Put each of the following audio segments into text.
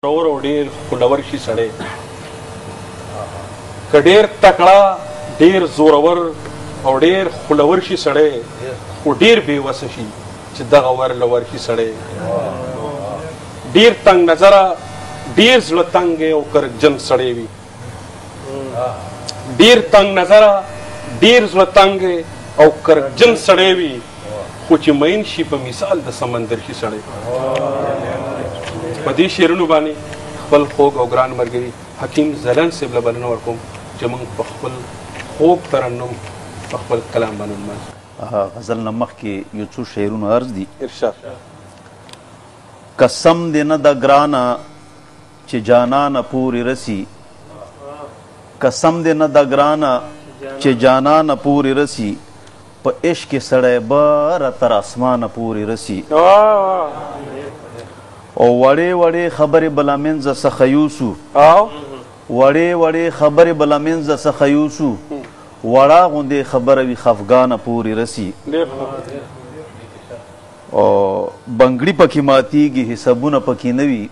اور ډیر خلور شي سړی که ډیر تکړه ډیر زورور او ډیر خلور شي سړی خو ډیر بې وسه شي چې دغه ور لور شي سړی ډیر تنګ نظره ډیر زړه تنګ او کرکجن سړی وي ډیر تنګ نظره ډیر زړه تنګ او کرکجن سړی وي خو چې مین شي په مثال د سمندر شي سړی په دې شعرونو باندې خپل خوږ او ګران ملګري حکیم ځلاند صاحب له بلنه ورکوم چې موږ په خپل خوږ ترنم په خپل کلام باندې ونمانځو غزل نه مخکې یو څو شعرونه عرض دي ارشاد قسم دې نه د ګرانه چې جانانه پورې رسي قسم دې نه د ګرانه چې جانانه پورې رسي په عشق کې سړی بره تر اسمانه پورې رسي او وړې وړې خبرې بلا منځه څخه یوسو وړې وړې خبرې بلا منځه څخه یوسو وړه غوندې خبره وي خفګانه پورې رسي او بنګړي پکې ماتیږي حسابونه پکې نه وي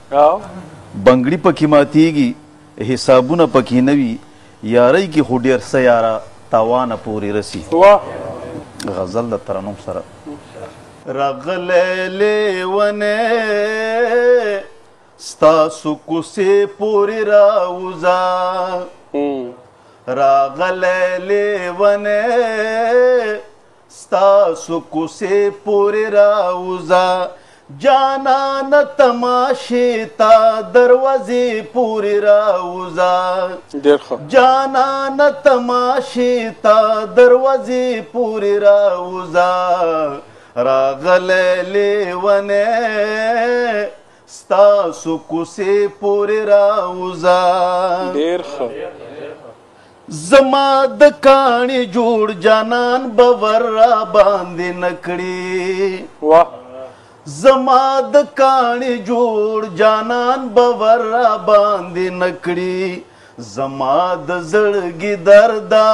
بنګړي پکې ماتیږي حسابونه پکې نه وي یارۍ کې خو ډېر څه یاره تاوانه پورې رسي غزل د ترنم سره راغلی لیونی ستاسو کوڅې پورې راوځه راغلی لیونی ستاسو کوڅې پورې راوځه جانان تماشې ته دروازې پورې راوځه جانان تماشې ته دروازې پورې راوځه راغلی لیونی ستاسو کوڅې پورې راوځه زما د کاڼي جوړ جانان به ور را باندې نه کړي زما د کاڼي جوړ جانان به ور را باندې نه کړي زما د زړګي درده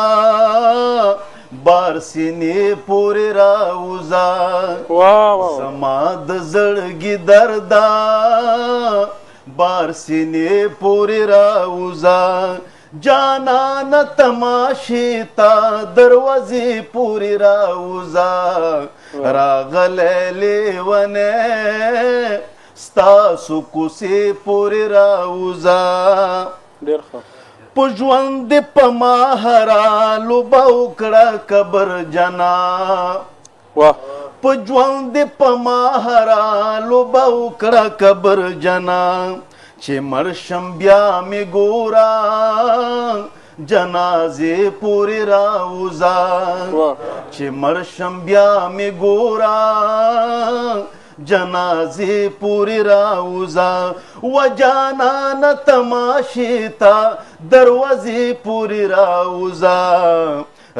بار سینې پورې راوځه زما د زړګي درده بار سینې پورې راوځه جانان تماشې ته دروازې پورې راوځه راغلی لیونی ستاسو کوڅې پورې راوځه په ژوند په ما هره لوبه وکړه قبر جنا په ژوند په ما هره لوبه وکړه قبر جنا چې مړ شم بیا مې ګوره جنازې پورې راوځه چې مړ شم بیا مې ګوره جنازې پورې راوځه و جانان تماشې ته دروازې پورې راوځه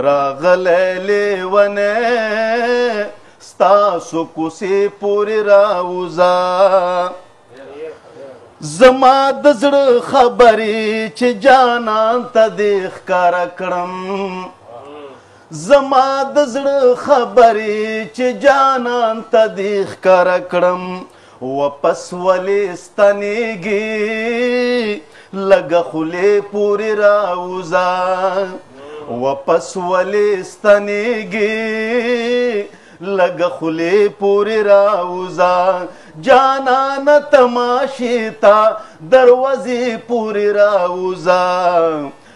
راغلی لیونی ستاسو کوڅې پورې راوځه زما د زړه خبرې چې جانان ته دې ښکاره کړم زما د زړه خبرې چې جانان ته دې ښکاره کړم واپس ولې ستنېږي لږه خولې پورې راوځه واپس ولې ستنېږي لږه خولې پورې راوځه جانان تماشې ته دروازې پورې راوځه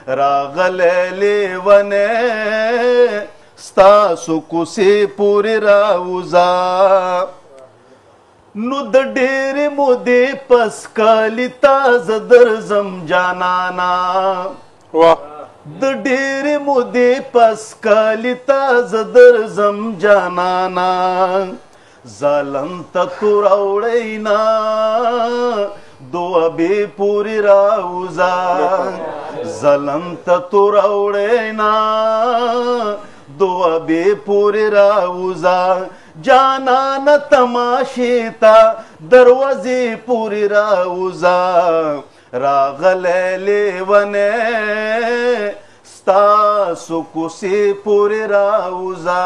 راغلی لیونی ستاسو کوڅې پورې راوځه نو د ډېرې مودې پس کالي ته زه درځم جانانا د ډېرې مودې پس کالي ته زه درځم جانانا ظالم ته توروړی نه دوابې پورې راوځه ظلم ته توروړی نه دوابې پورې راوځه جانان تماشې ته دروازې پورې راوځه راغلی لیونی ستاسو کوڅې پورې راوځه